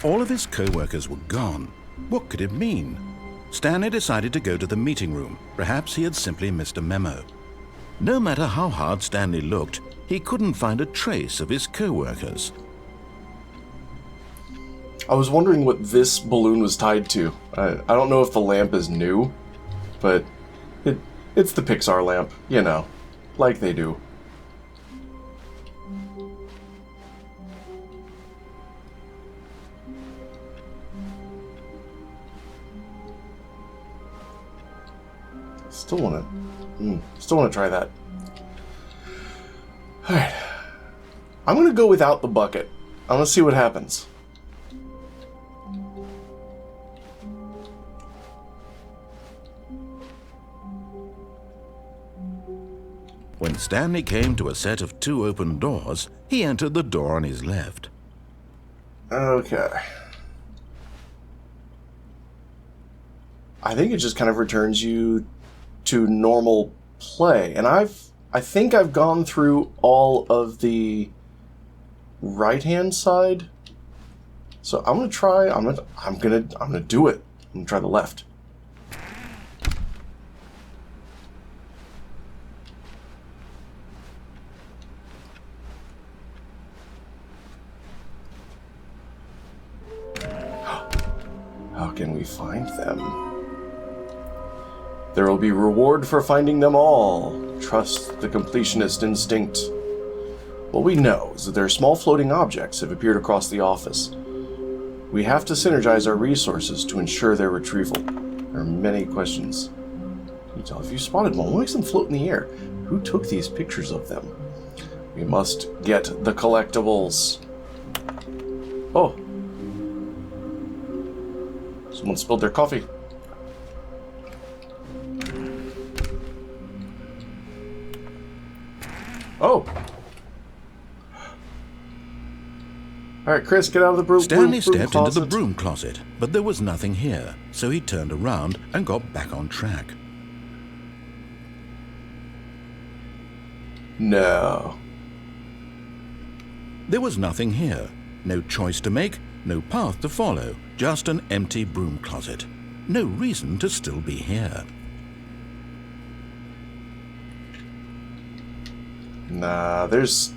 All of his co-workers were gone. What could it mean? Stanley decided to go to the meeting room. Perhaps he had simply missed a memo. No matter how hard Stanley looked, he couldn't find a trace of his co-workers. I was wondering what this balloon was tied to. I don't know if the lamp is new, but it's the Pixar lamp, you know, like they do. Still want to try that. All right, I'm gonna go without the bucket. I'm gonna see what happens. When Stanley came to a set of 2 open doors, he entered the door on his left. Okay. I think it just kind of returns you to normal play, and I think I've gone through all of the right-hand side. So I'm gonna try. I'm gonna do it. I'm gonna try the left. How can we find them? There will be reward for finding them all. Trust the completionist instinct. What we know is that their small floating objects have appeared across the office. We have to synergize our resources to ensure their retrieval. There are many questions. Can you tell if you spotted one? What makes them float in the air? Who took these pictures of them? We must get the collectibles. Oh. Someone spilled their coffee. Oh. All right, Chris, get out of the broom Stanley broom stepped closet. into the broom closet, but there was nothing here, so he turned around and got back on track. No. There was nothing here. No choice to make, no path to follow, just an empty broom closet. No reason to still be here. Nah, there's...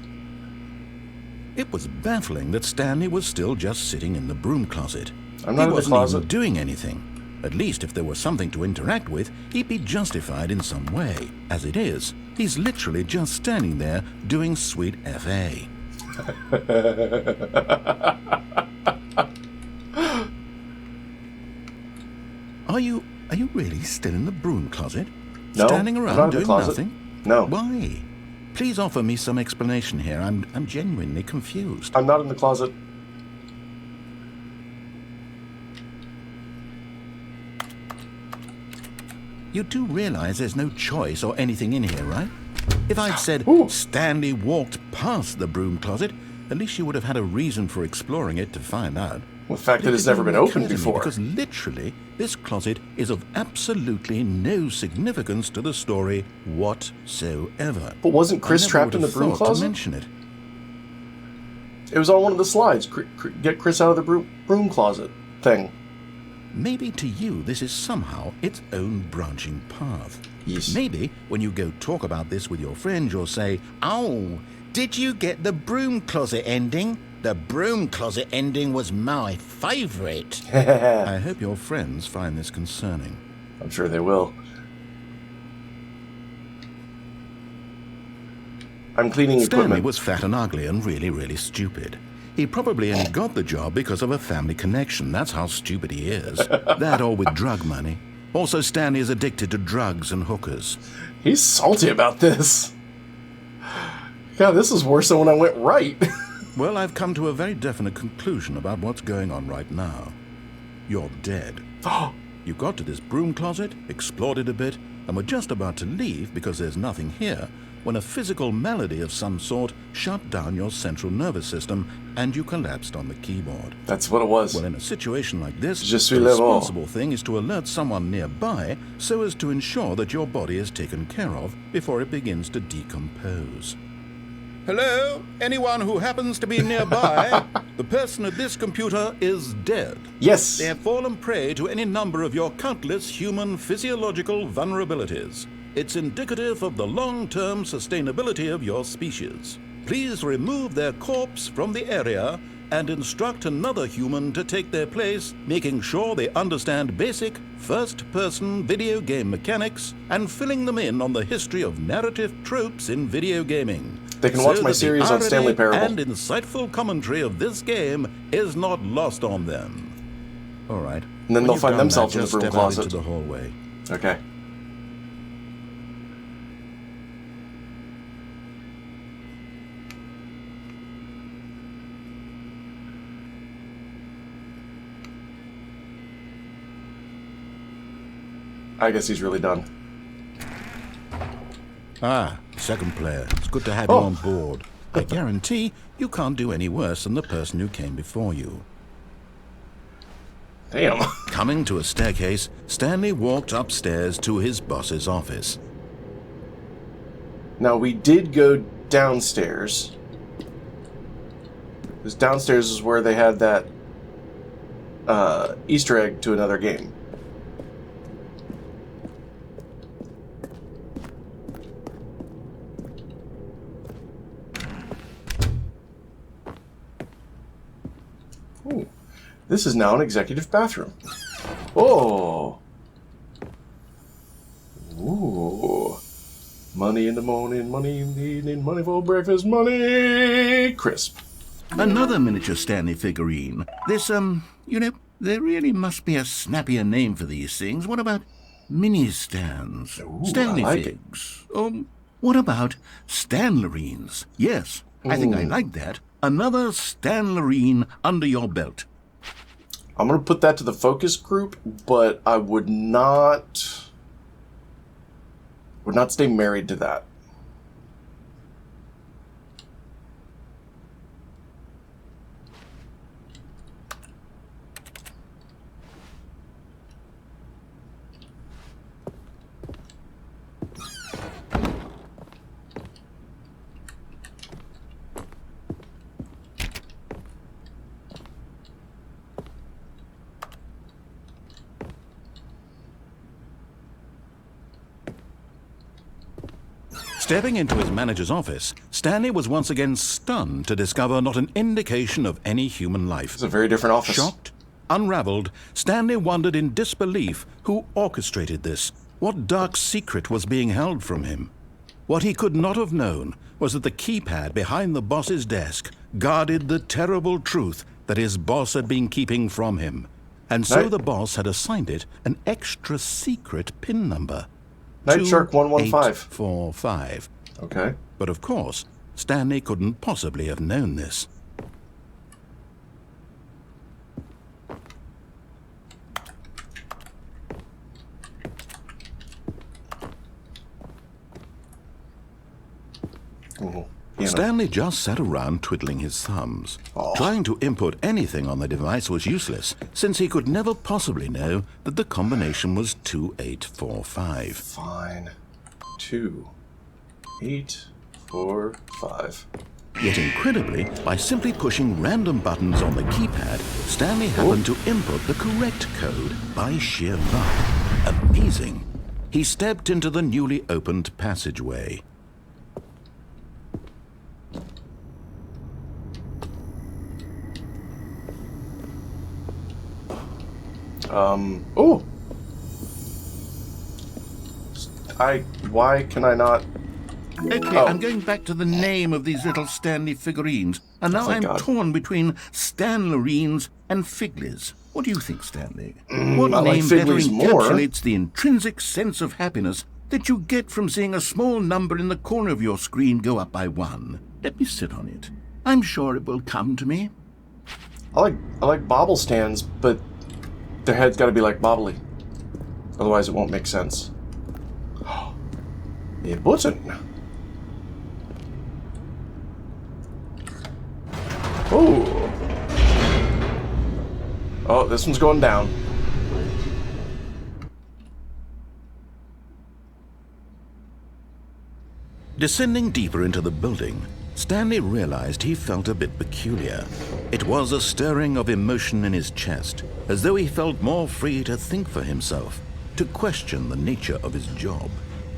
It was baffling that Stanley was still just sitting in the broom closet. I'm not in the He wasn't closet. even doing anything. At least if there was something to interact with, he'd be justified in some way. As it is, he's literally just standing there doing sweet FA. Are you really still in the broom closet? No, Standing I'm not around in the doing closet. nothing? No. Why? Please offer me some explanation here. I'm genuinely confused. I'm not in the closet. You do realize there's no choice or anything in here, right? If I'd said Ooh. Stanley walked past the broom closet, at least you would have had a reason for exploring it to find out. Well, the fact that It it's never been didn't opened occur to me before. Because literally, this closet is of absolutely no significance to the story whatsoever. But wasn't Chris I never trapped would in the have broom thought to closet? mention it. It was on one of the slides. Get Chris out of the broom closet thing. Maybe to you this is somehow its own branching path. Yes. Maybe when you go talk about this with your friend, you'll say, "Oh, did you get the broom closet ending? The broom closet ending was my favorite." I hope your friends find this concerning. I'm sure they will. I'm cleaning Stanley equipment. was fat and ugly and really, really stupid. He probably only got the job because of a family connection. That's how stupid he is. That or with drug money. Also, Stanley is addicted to drugs and hookers. He's salty about this. God, this is worse than when I went right. Well, I've come to a very definite conclusion about what's going on right now. You're dead. You got to this broom closet, explored it a bit, and were just about to leave because there's nothing here, when a physical malady of some sort shut down your central nervous system and you collapsed on the keyboard. That's what it was. Well, in a situation like this, Je suis the le mort. responsible thing is to alert someone nearby so as to ensure that your body is taken care of before it begins to decompose. Hello? Anyone who happens to be nearby? The person at this computer is dead. Yes. They have fallen prey to any number of your countless human physiological vulnerabilities. It's indicative of the long-term sustainability of your species. Please remove their corpse from the area and instruct another human to take their place, making sure they understand basic first-person video game mechanics and filling them in on the history of narrative tropes in video gaming. They can watch my series on Stanley Parable. And insightful commentary of this game is not lost on them. All right. And then they'll find themselves in the broom closet. Into the hallway. Okay. I guess he's really done. Ah, second player. It's good to have you on board. I guarantee you can't do any worse than the person who came before you. Damn. Coming to a staircase, Stanley walked upstairs to his boss's office. Now, we did go downstairs. Because downstairs is where they had that Easter egg to another game. Ooh. This is now an executive bathroom. Oh. Ooh. Money in the morning, money in the evening, money for breakfast, money crisp. Another miniature Stanley figurine. This, there really must be a snappier name for these things. What about mini-stands? Ooh, Stanley I like figs? What about Stanlerines? Yes, I think I like that. Another Stanlerine under your belt. I'm going to put that to the focus group, but I would not stay married to that. Stepping into his manager's office, Stanley was once again stunned to discover not an indication of any human life. It's a very different office. Shocked, unraveled, Stanley wondered in disbelief who orchestrated this. What dark secret was being held from him? What he could not have known was that the keypad behind the boss's desk guarded the terrible truth that his boss had been keeping from him. And so the boss had assigned it an extra secret PIN number. Night Shark 115. 845. Okay. But of course, Stanley couldn't possibly have known this. Ooh. Stanley just sat around twiddling his thumbs. Trying to input anything on the device was useless, since he could never possibly know that the combination was 2845. Fine. 2, 8, 4, 5. Yet incredibly, by simply pushing random buttons on the keypad, Stanley happened to input the correct code by sheer luck. Amazing. He stepped into the newly opened passageway. Why can I not? Okay, I'm going back to the name of these little Stanley figurines, and now I'm torn between Stanlerines and Figlies. What do you think, Stanley? What I like name better Figlies more. encapsulates the intrinsic sense of happiness that you get from seeing a small number in the corner of your screen go up by 1? Let me sit on it. I'm sure it will come to me. I like bobble stands, but their head's got to be like bobbly. Otherwise, it won't make sense. A button. Oh. Oh, this one's going down. Descending deeper into the building, Stanley realized he felt a bit peculiar. It was a stirring of emotion in his chest, as though he felt more free to think for himself, to question the nature of his job.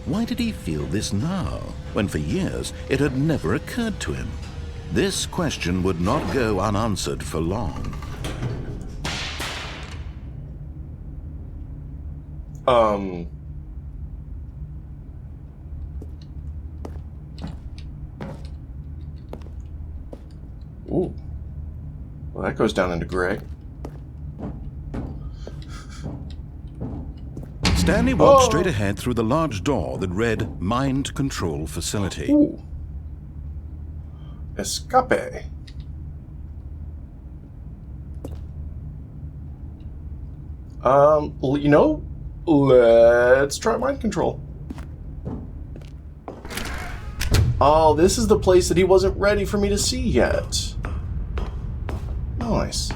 Why did he feel this now, when for years it had never occurred to him? This question would not go unanswered for long. Ooh. Well, that goes down into gray. Stanley walked straight ahead through the large door that read Mind Control Facility. Ooh. Escape. You know, let's try mind control. Oh, this is the place that he wasn't ready for me to see yet. Nice.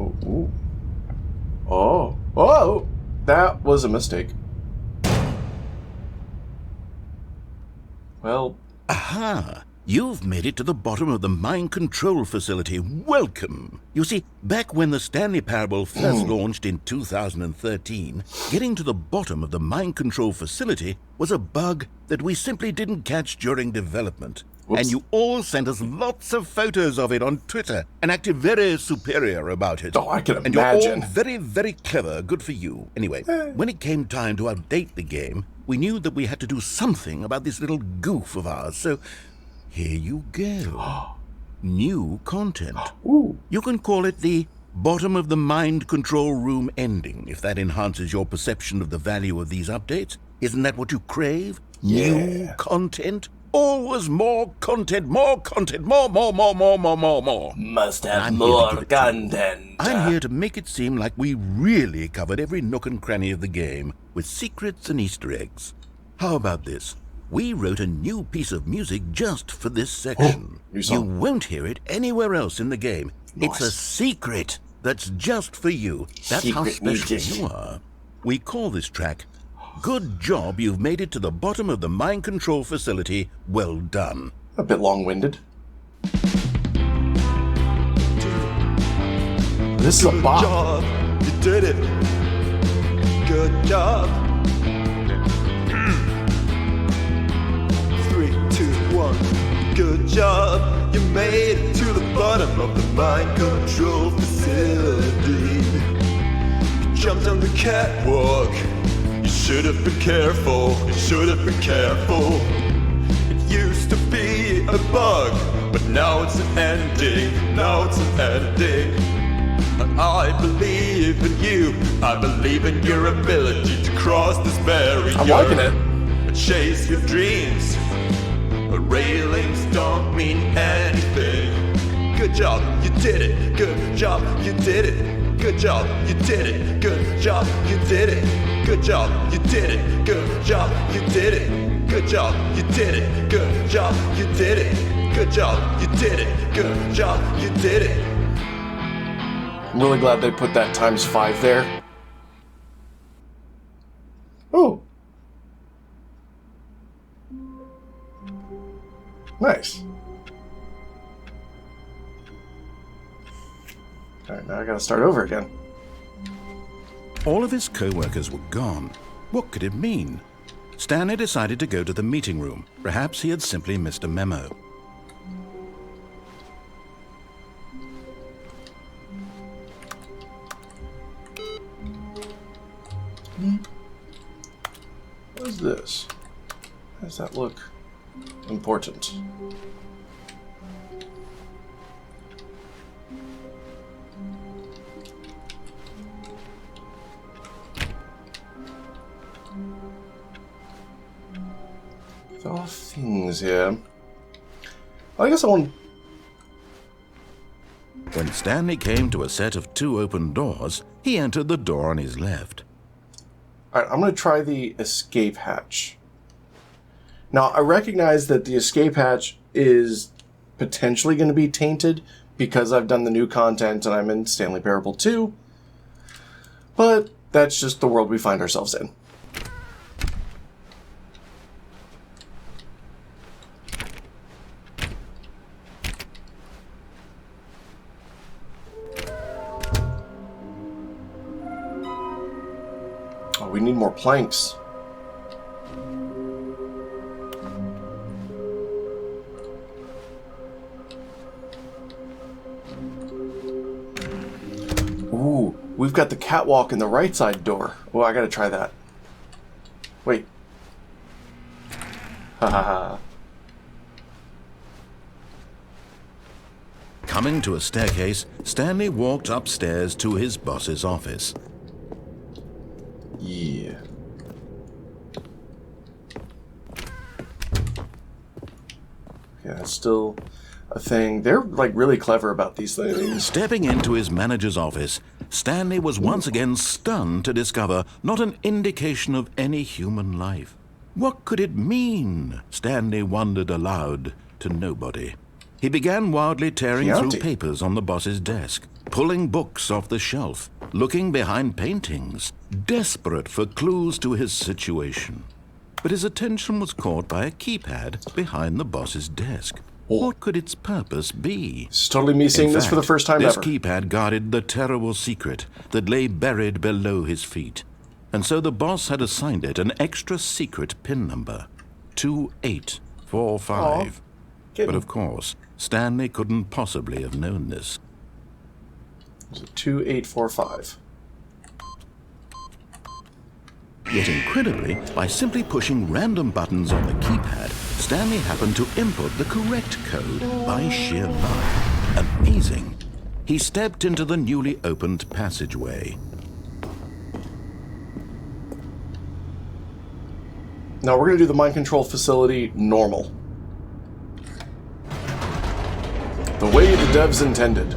Ooh. Oh, that was a mistake. Well... Aha! You've made it to the bottom of the Mind Control Facility. Welcome! You see, back when the Stanley Parable first launched in 2013, getting to the bottom of the Mind Control Facility was a bug that we simply didn't catch during development. Whoops. And you all sent us lots of photos of it on Twitter and acted very superior about it. Oh, I can and imagine. you're all very, very clever. Good for you. Anyway, when it came time to update the game, we knew that we had to do something about this little goof of ours, so here you go. New content. Ooh. You can call it the bottom of the mind control room ending, if that enhances your perception of the value of these updates. Isn't that what you crave? Yeah. New content? Always more content, more. Must have I'm more here to give it to you. content. I'm here to make it seem like we really covered every nook and cranny of the game, with secrets and Easter eggs. How about this? We wrote a new piece of music just for this section. New You song. won't hear it anywhere else in the game. Nice. It's a secret that's just for you. That's how Secret special music. you are. We call this track, Good Job You've Made It to the Bottom of the Mind Control Facility. Well done. A bit long-winded. This is a bop. Good job, you did it. Good job. 3, 2, 1. Good job, you made it to the bottom of the mind control facility. You jumped on the catwalk. You should have been careful. You should have been careful. It used to be a bug, but now it's an ending. Now it's an ending. I believe in you. I believe in your ability to cross this barrier. I'm liking it. And chase your dreams. But railings don't mean anything. Good job, you did it. Good job, you did it. Good job, you did it. Good job, you did it. Good job, you did it. Good job, you did it. Good job, you did it. Good job, you did it. Good job, you did it. Good job, you did it. I'm really glad they put that ×5 there. Ooh. Nice. Alright, now I gotta start over again. All of his co-workers were gone. What could it mean? Stanley decided to go to the meeting room. Perhaps he had simply missed a memo. What is this? How does that look important? There are things here. I guess I want... When Stanley came to a set of 2 open doors, he entered the door on his left. Alright, I'm going to try the escape hatch. Now, I recognize that the escape hatch is potentially going to be tainted because I've done the new content and I'm in Stanley Parable 2. But that's just the world we find ourselves in. more planks. Ooh, we've got the catwalk in the right side door. Oh, I gotta try that. Wait. Hahaha. Coming to a staircase, Stanley walked upstairs to his boss's office. Yeah. Yeah, that's still a thing. They're like really clever about these things. Stepping into his manager's office, Stanley was once again stunned to discover not an indication of any human life. What could it mean? Stanley wondered aloud to nobody. He began wildly tearing through papers on the boss's desk, pulling books off the shelf, looking behind paintings, desperate for clues to his situation. But his attention was caught by a keypad behind the boss's desk. What could its purpose be? It's totally me seeing this for the first time this ever. This keypad guarded the terrible secret that lay buried below his feet. And so the boss had assigned it an extra secret PIN number, 2845. But of course, Stanley couldn't possibly have known this. It's a 2845. Yet incredibly, by simply pushing random buttons on the keypad, Stanley happened to input the correct code by sheer luck. Amazing. He stepped into the newly opened passageway. Now we're going to do the mind control facility normal. The way the devs intended.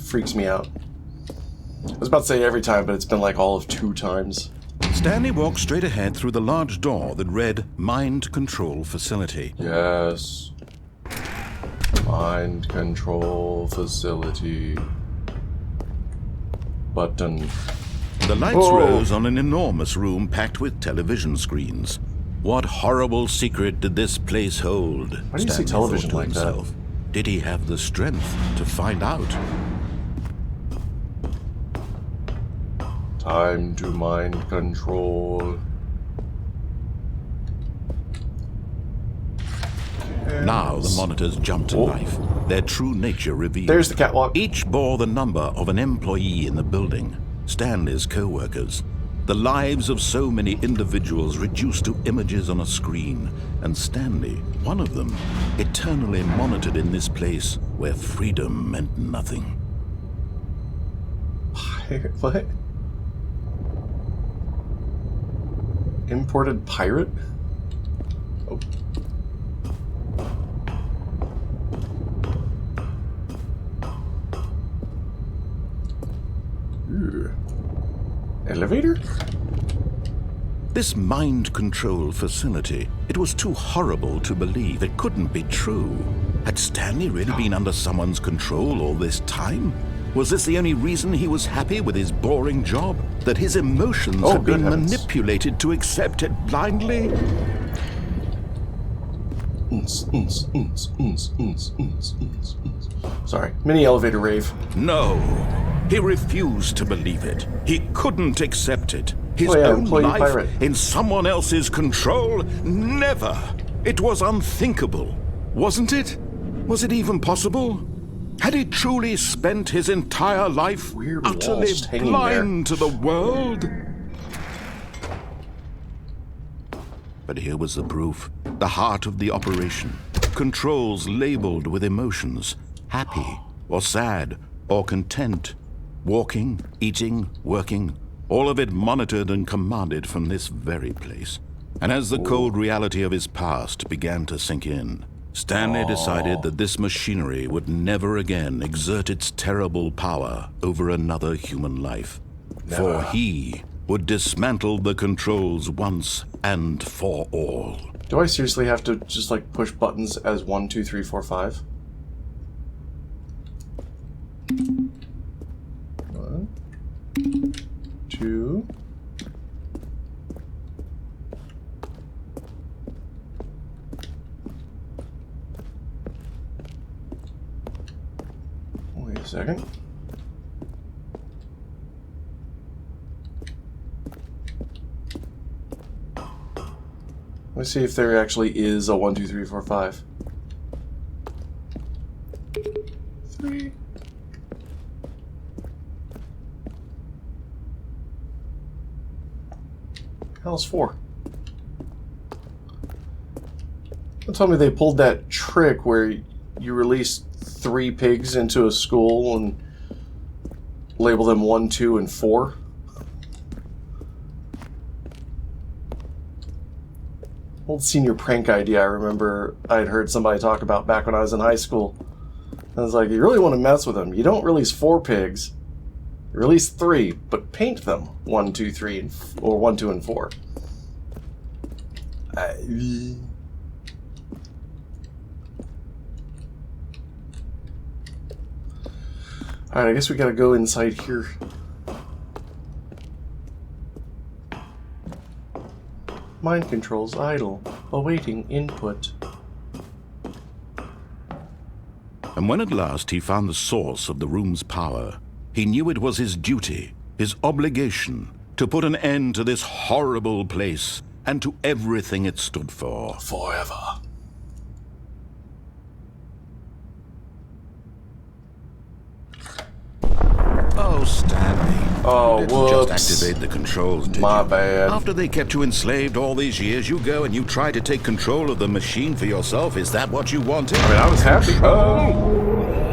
Freaks me out. I was about to say every time, but it's been like all of 2 times. Stanley walked straight ahead through the large door that read Mind Control Facility. Yes. Mind Control Facility. Button. The lights rose on an enormous room packed with television screens. What horrible secret did this place hold? Why do you say television like that? Did he have the strength to find out? Time to mind control. Now the monitors jumped to life, their true nature revealed. There's the catwalk. Each bore the number of an employee in the building, Stanley's co-workers. The lives of so many individuals reduced to images on a screen, and Stanley, one of them, eternally monitored in this place where freedom meant nothing. What? Imported pirate? Oh. Ooh. Elevator? This mind control facility, it was too horrible to believe. It couldn't be true. Had Stanley really been under someone's control all this time? Was this the only reason he was happy with his boring job? That his emotions had been manipulated to accept it blindly? Sorry, mini elevator rave. No, he refused to believe it. He couldn't accept it. His own life in someone else's control? Never. It was unthinkable, wasn't it? Was it even possible? Had he truly spent his entire life utterly blind to the world? But here was the proof. The heart of the operation. Controls labeled with emotions. Happy, or sad, or content. Walking, eating, working. All of it monitored and commanded from this very place. And as the cold reality of his past began to sink in, Stanley decided that this machinery would never again exert its terrible power over another human life. For he would dismantle the controls once and for all. Do I seriously have to just like push buttons as 1, 2, 3, 4, 5? 1, 2. second. Let's see if there actually is a 1, 2, 3, 4, 5. 3. Hell's 4. Don't tell me they pulled that trick where you release 3 pigs into a school and label them 1, 2, and 4. Old senior prank idea I remember I'd heard somebody talk about back when I was in high school. I was like, you really want to mess with them, you don't release 4 pigs. You release 3, but paint them 1, 2, 3, or 1, 2, and 4. Alright, I guess we gotta go inside here. Mind controls idle, awaiting input. And when at last he found the source of the room's power, he knew it was his duty, his obligation, to put an end to this horrible place and to everything it stood for. Forever. Oh, Stanley. Oh, you didn't whoops. just activate the controls, did My you? bad. After they kept you enslaved all these years, you go and you try to take control of the machine for yourself. Is that what you wanted? I mean, I was happy. Oh,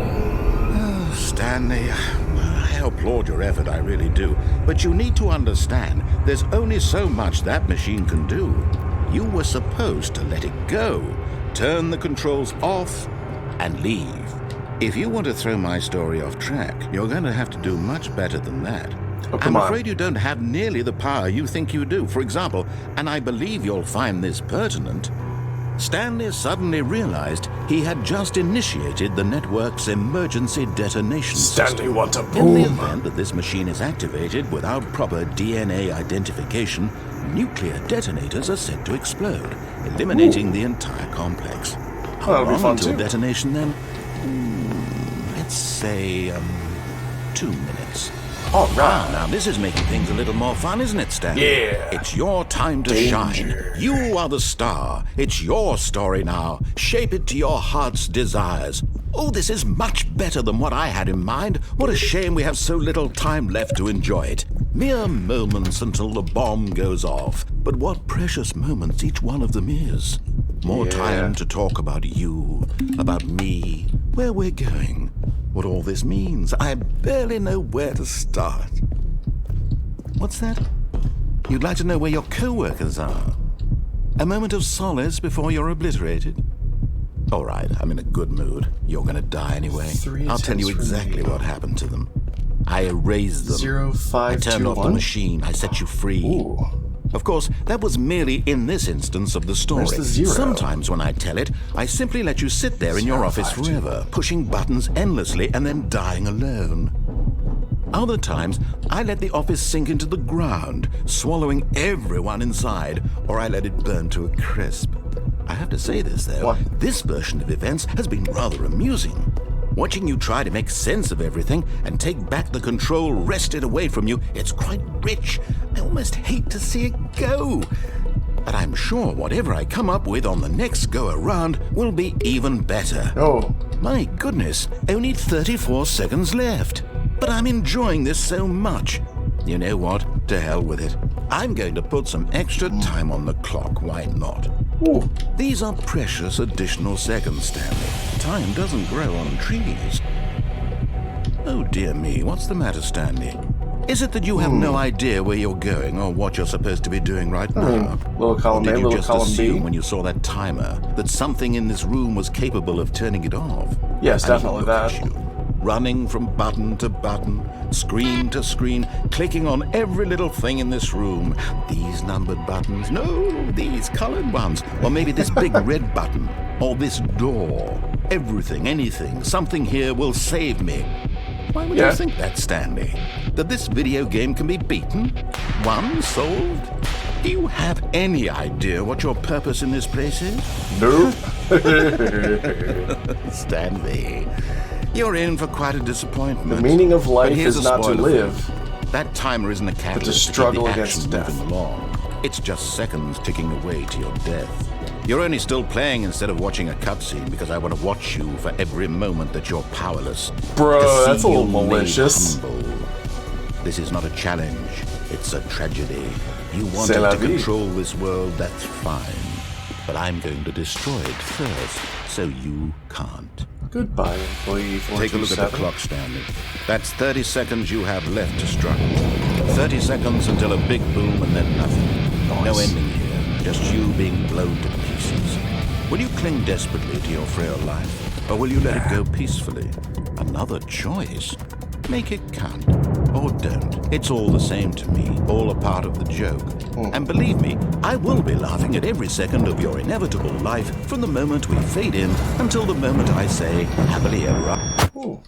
Stanley, I applaud your effort, I really do. But you need to understand, there's only so much that machine can do. You were supposed to let it go, turn the controls off, and leave. If you want to throw my story off track, you're going to have to do much better than that. Oh, I'm come on. afraid you don't have nearly the power you think you do. For example, and I believe you'll find this pertinent, Stanley suddenly realized he had just initiated the network's emergency detonation system. Stanley want a In the boom. event that this machine is activated without proper DNA identification, nuclear detonators are set to explode, eliminating the entire complex. How That'll be long fun until too. detonation then? Let's say 2 minutes. All right. Now this is making things a little more fun, isn't it, Stanley? Yeah. It's your time to Danger. shine. You are the star. It's your story now. Shape it to your heart's desires. Oh, this is much better than what I had in mind. What a shame we have so little time left to enjoy it. Mere moments until the bomb goes off. But what precious moments each one of them is. More Yeah. time to talk about you, about me, where we're going, what all this means. I barely know where to start. What's that? You'd like to know where your co-workers are? A moment of solace before you're obliterated? All right, I'm in a good mood. You're gonna die anyway. 3 I'll tell you attempts exactly remaining. what happened to them. I erased them. 0, 5, I turned 2, off the 1. machine. I set you free. Ooh. Of course, that was merely in this instance of the story. Where's the 0? Sometimes when I tell it, I simply let you sit there in your 0, office 5, 2. forever, pushing buttons endlessly and then dying alone. Other times, I let the office sink into the ground, swallowing everyone inside, or I let it burn to a crisp. I have to say this, though. What? This version of events has been rather amusing. Watching you try to make sense of everything and take back the control wrested away from you, it's quite rich. I almost hate to see it go. But I'm sure whatever I come up with on the next go-around will be even better. Oh. My goodness, only 34 seconds left. But I'm enjoying this so much. You know what? To hell with it. I'm going to put some extra time on the clock, why not? Ooh. These are precious additional seconds, Stanley. Time doesn't grow on trees. Oh dear me, what's the matter, Stanley? Is it that you have no idea where you're going or what you're supposed to be doing right now? Little column Or A, did you little just column assume B. when you saw that timer that something in this room was capable of turning it off? Yes, I mean, definitely look that. at you, running from button to button, screen to screen, clicking on every little thing in this room. These numbered buttons, no, these colored ones. Or maybe this big red button, or this door. Everything, anything, something here will save me. Why would Yeah. you think that, Stanley? That this video game can be beaten? Won? Solved? Do you have any idea what your purpose in this place is? Nope. Stanley, You're in for quite a disappointment. The meaning of But life here's is a not to spoiler for live, you. That timer isn't a catalyst to struggle keep the against action death. moving along. It's just seconds ticking away to your death. You're only still playing instead of watching a cutscene because I want to watch you for every moment that you're powerless. Bro, To see that's a little you made malicious. humble. This is not a challenge. It's a tragedy. You C'est wanted la to vie. control this world, that's fine. But I'm going to destroy it first, so you can't. Goodbye, employee 427. Take a look at the clock, Stanley. That's 30 seconds you have left to struggle. 30 seconds until a big boom and then nothing. No Nice. ending here, just you being blown to pieces. Will you cling desperately to your frail life, or will you let it go peacefully? Another choice. Make it count, or don't. It's all the same to me, all a part of the joke. And believe me, I will be laughing at every second of your inevitable life from the moment we fade in until the moment I say happily ever after. Ooh.